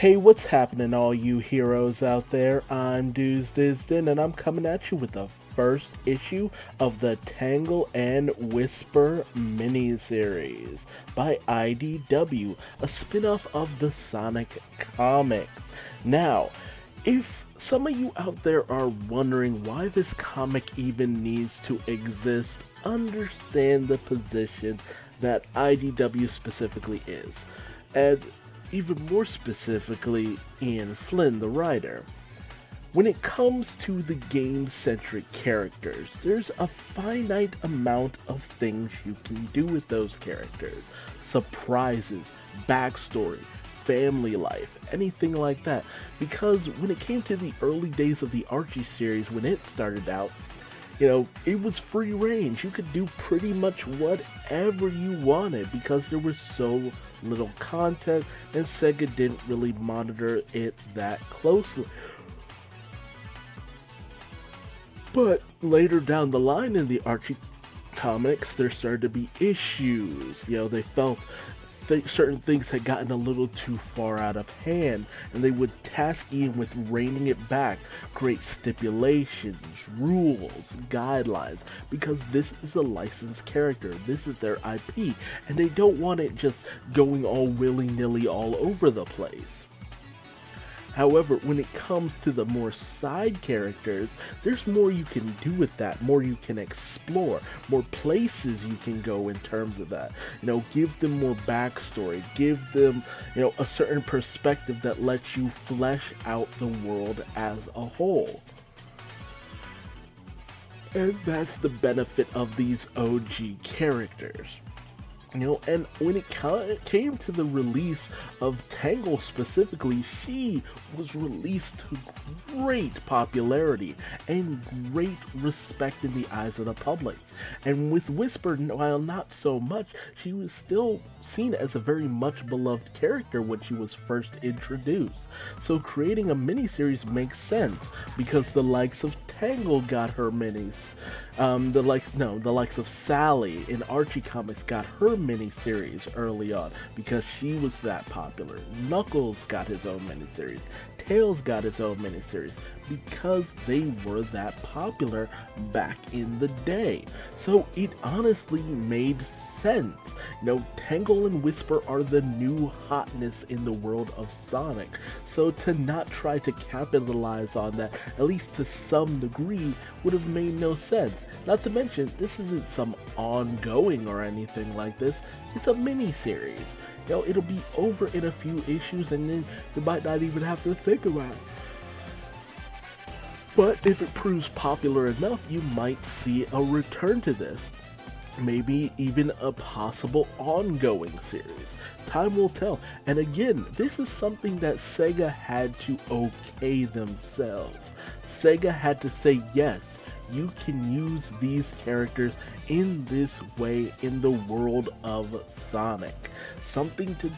Hey, what's happening, all you heroes out there? I'm Duuz-Diz-Din, and I'm coming at you with the first issue of the Tangle and Whisper miniseries by IDW, a spin-off of the Sonic comics. Now, if some of you out there are wondering why this comic even needs to exist, understand the position that IDW specifically is. And even more specifically, Ian Flynn, the writer. When it comes to the game-centric characters, there's a finite amount of things you can do with those characters. Surprises, backstory, family life, anything like that. Because when it came to the early days of the Archie series, when it started out, it was free range. You could do pretty much whatever you wanted because there was so little content and Sega didn't really monitor it that closely. But later down the line in the Archie comics, there started to be issues. They felt certain things had gotten a little too far out of hand, and they would task Ian with reining it back, create stipulations, rules, guidelines, because this is a licensed character, this is their IP, and they don't want it just going all willy-nilly all over the place. However, when it comes to the more side characters, there's more you can do with that, more you can explore, more places you can go in terms of that. Give them more backstory, give them, a certain perspective that lets you flesh out the world as a whole. And that's the benefit of these OG characters. And when it came to the release of Tangle specifically, she was released to great popularity and great respect in the eyes of the public. And with Whisper, while not so much, she was still seen as a very much beloved character when she was first introduced. So creating a miniseries makes sense, because the likes of Tangle got her minis. The likes of Sally in Archie Comics got her miniseries early on because she was that popular. Knuckles got his own miniseries. Tails got his own miniseries because they were that popular back in the day. So it honestly made sense. Tangle and Whisper are the new hotness in the world of Sonic. So to not try to capitalize on that, at least to some degree, would have made no sense. Not to mention, this isn't some ongoing or anything like this. It's a mini-series. It'll be over in a few issues and then you might not even have to think about it. But if it proves popular enough, you might see a return to this. Maybe even a possible ongoing series. Time will tell. And again, this is something that Sega had to okay themselves. Sega had to say, yes, you can use these characters in this way in the world of Sonic. Something to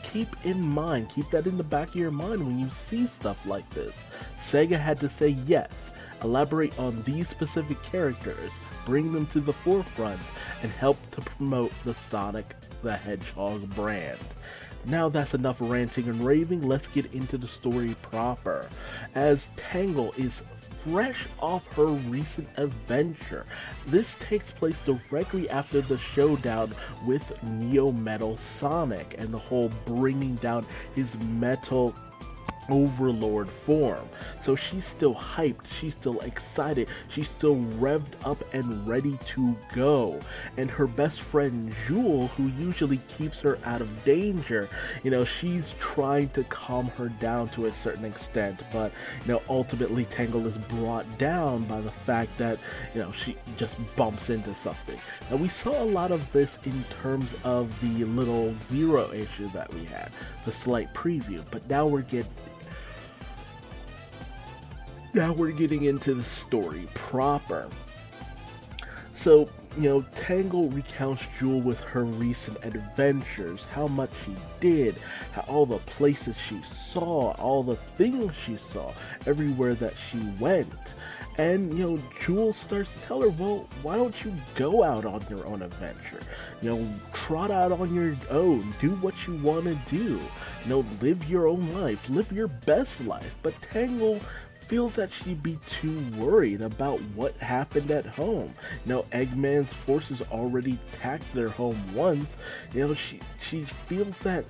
keep in mind, keep that in the back of your mind when you see stuff like this. Sega had to say yes, elaborate on these specific characters, bring them to the forefront, and help to promote the Sonic the Hedgehog brand. Now that's enough ranting and raving, let's get into the story proper. As Tangle is fresh off her recent adventure. This takes place directly after the showdown with Neo Metal Sonic and the whole bringing down his metal overlord form. So she's still hyped, she's still excited, she's still revved up and ready to go. And her best friend Jewel, who usually keeps her out of danger, she's trying to calm her down to a certain extent, but ultimately Tangle is brought down by the fact that she just bumps into something. Now we saw a lot of this in terms of the little Zero issue that we had, the slight preview, but now we're getting into the story proper. So Tangle recounts Jewel with her recent adventures, how much she did, how all the places she saw, all the things she saw, everywhere that she went. And, Jewel starts to tell her, well, why don't you go out on your own adventure? Trot out on your own, do what you want to do. Live your own life, live your best life. But Tangle feels that she'd be too worried about what happened at home. Eggman's forces already attacked their home once. She feels that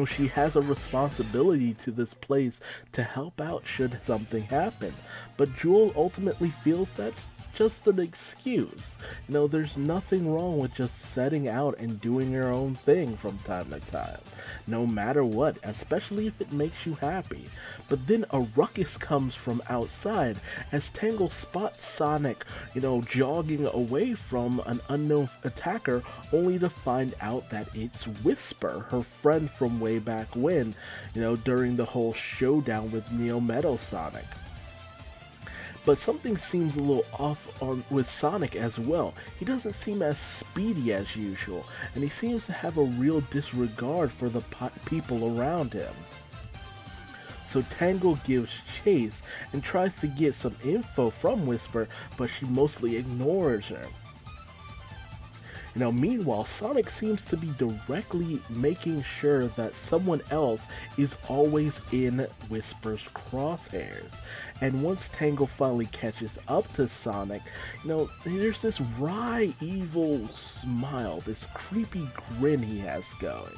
she has a responsibility to this place to help out should something happen. But Jewel ultimately feels that's just an excuse. There's nothing wrong with just setting out and doing your own thing from time to time, no matter what, especially if it makes you happy. But then a ruckus comes from outside as Tangle spots Sonic, jogging away from an unknown attacker, only to find out that it's Whisper, her friend from way back when, during the whole showdown with Neo Metal Sonic. But something seems a little off with Sonic as well. He doesn't seem as speedy as usual, and he seems to have a real disregard for the people around him. So Tangle gives chase and tries to get some info from Whisper, but she mostly ignores her. Meanwhile, Sonic seems to be directly making sure that someone else is always in Whisper's crosshairs. And once Tangle finally catches up to Sonic, there's this wry, evil smile, this creepy grin he has going.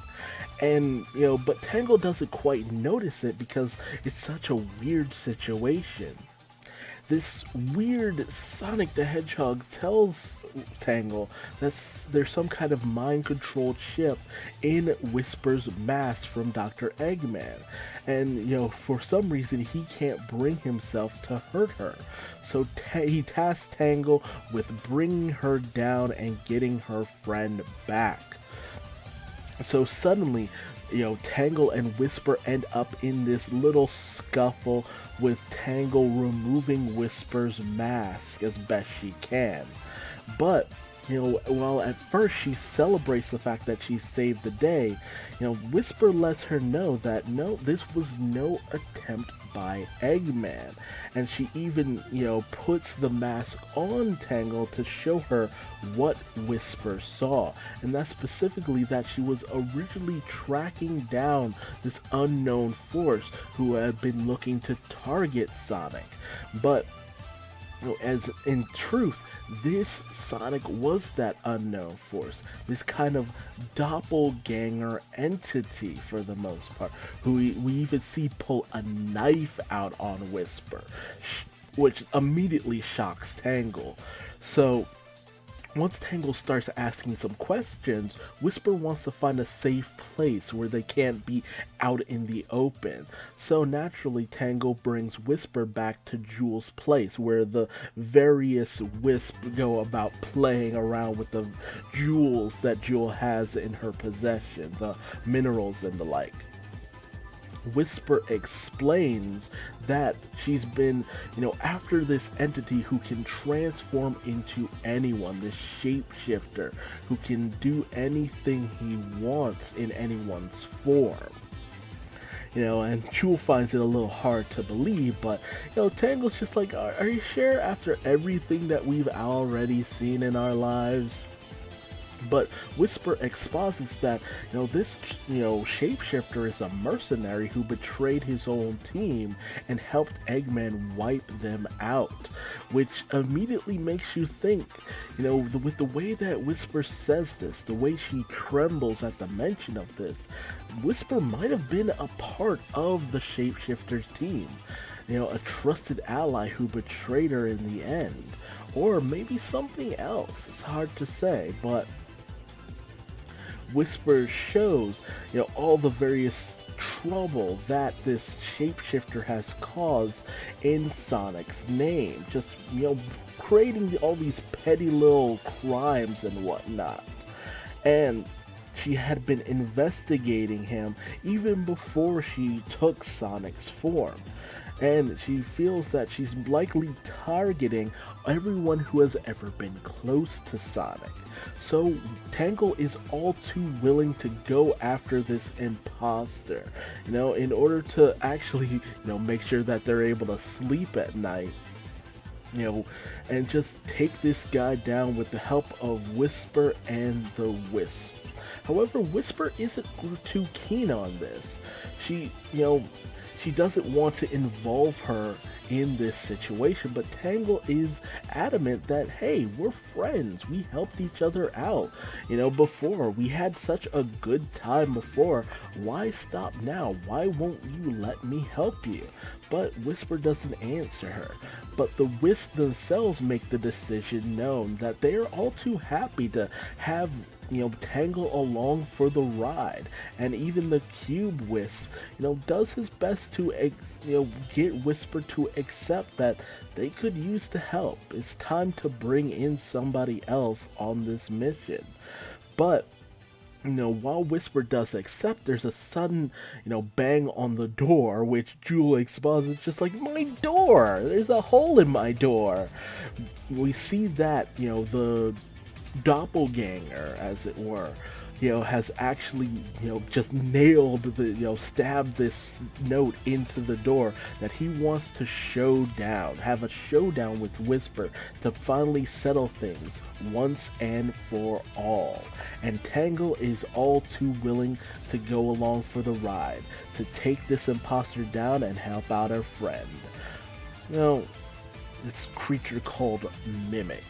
And, but Tangle doesn't quite notice it because it's such a weird situation. This weird Sonic the Hedgehog tells Tangle that there's some kind of mind-controlled chip in Whisper's mask from Dr. Eggman. And, for some reason, he can't bring himself to hurt her. So he tasks Tangle with bringing her down and getting her friend back. So suddenly, Tangle and Whisper end up in this little scuffle with Tangle removing Whisper's mask as best she can. But, while at first she celebrates the fact that she saved the day, Whisper lets her know that no, this was no attempt by Eggman. And she even, puts the mask on Tangle to show her what Whisper saw. And that's specifically that she was originally tracking down this unknown force who had been looking to target Sonic. But, as in truth, this Sonic was that unknown force, this kind of doppelganger entity for the most part, who we even see pull a knife out on Whisper, which immediately shocks Tangle. So once Tangle starts asking some questions, Whisper wants to find a safe place where they can't be out in the open. So naturally, Tangle brings Whisper back to Jewel's place, where the various Wisps go about playing around with the jewels that Jewel has in her possession, the minerals and the like. Whisper explains that she's been, after this entity who can transform into anyone, this shapeshifter who can do anything he wants in anyone's form. And Jewel finds it a little hard to believe, but, Tangle's just like, are you sure after everything that we've already seen in our lives? But Whisper exposits that, this, shapeshifter is a mercenary who betrayed his own team and helped Eggman wipe them out, which immediately makes you think, with the way that Whisper says this, the way she trembles at the mention of this, Whisper might have been a part of the shapeshifter's team, a trusted ally who betrayed her in the end, or maybe something else. It's hard to say, but Whisper shows, all the various trouble that this shapeshifter has caused in Sonic's name. Just, creating all these petty little crimes and whatnot. And she had been investigating him even before she took Sonic's form. and she feels that she's likely targeting everyone who has ever been close to Sonic. So Tangle is all too willing to go after this imposter, in order to actually, make sure that they're able to sleep at night, and just take this guy down with the help of Whisper and the Wisp. However, Whisper isn't too keen on this. She doesn't want to involve her in this situation, but Tangle is adamant that, hey, we're friends, we helped each other out, before, we had such a good time before, why stop now, why won't you let me help you? But Whisper doesn't answer her, but the Wisps themselves make the decision known that they are all too happy to have Tangle along for the ride, and even the Cube Wisp, does his best to, get Whisper to accept that they could use the help. It's time to bring in somebody else on this mission. But while Whisper does accept, there's a sudden, bang on the door, which Jewel exposits just like, my door! There's a hole in my door! We see that, the doppelganger, as it were, has actually, just nailed the, stabbed this note into the door that he wants to have a showdown with Whisper to finally settle things once and for all. And Tangle is all too willing to go along for the ride, to take this imposter down and help out her friend. This creature called Mimic.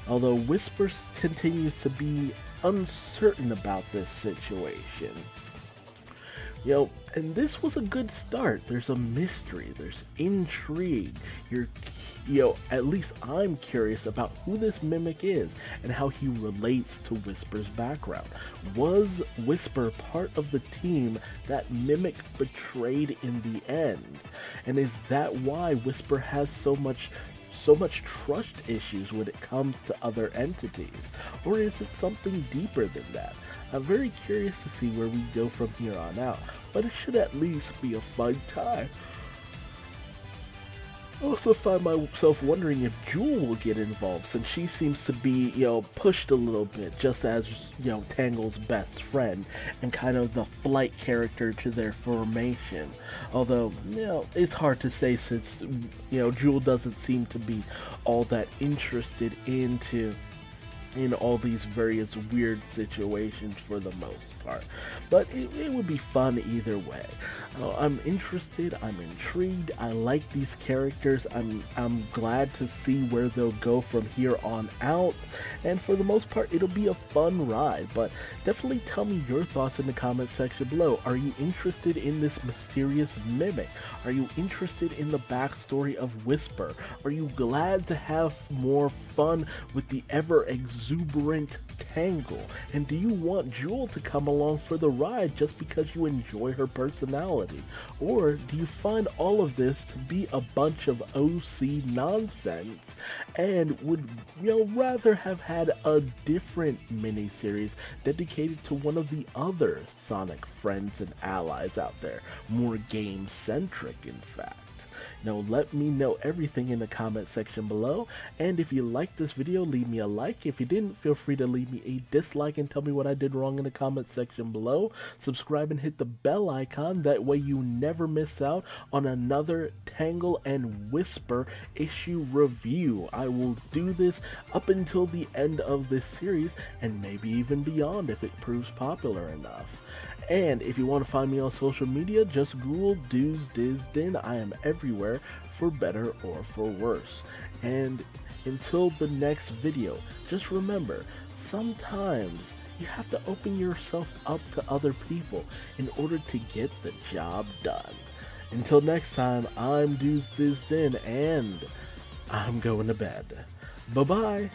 Although Whisper continues to be uncertain about this situation. And this was a good start. There's a mystery, there's intrigue. At least I'm curious about who this Mimic is and how he relates to Whisper's background. Was Whisper part of the team that Mimic betrayed in the end? And is that why Whisper has so much trust issues when it comes to other entities? Or is it something deeper than that? I'm very curious to see where we go from here on out, but it should at least be a fun time. I also find myself wondering if Jewel will get involved, since she seems to be, pushed a little bit, just as, Tangle's best friend, and kind of the flight character to their formation. Although, it's hard to say since, Jewel doesn't seem to be all that interested in all these various weird situations for the most part. But it would be fun either way. I'm interested, I'm intrigued, I like these characters, I'm glad to see where they'll go from here on out, and for the most part it'll be a fun ride. But definitely tell me your thoughts in the comment section below. Are you interested in this mysterious Mimic? Are you interested in the backstory of Whisper? Are you glad to have more fun with the ever exuberant Tangle? And do you want Jewel to come along for the ride just because you enjoy her personality? Or do you find all of this to be a bunch of OC nonsense and would rather have had a different miniseries dedicated to one of the other Sonic friends and allies out there, more game centric in fact? Let me know everything in the comment section below, and if you liked this video, leave me a like. If you didn't, feel free to leave me a dislike and tell me what I did wrong in the comment section below. Subscribe and hit the bell icon, that way you never miss out on another Tangle and Whisper issue review. I will do this up until the end of this series, and maybe even beyond if it proves popular enough. And if you want to find me on social media, just Google Duuz-Diz-Din. I am everywhere, for better or for worse. And until the next video, just remember, sometimes you have to open yourself up to other people in order to get the job done. Until next time, I'm Duuz-Diz-Din, and I'm going to bed. Bye-bye.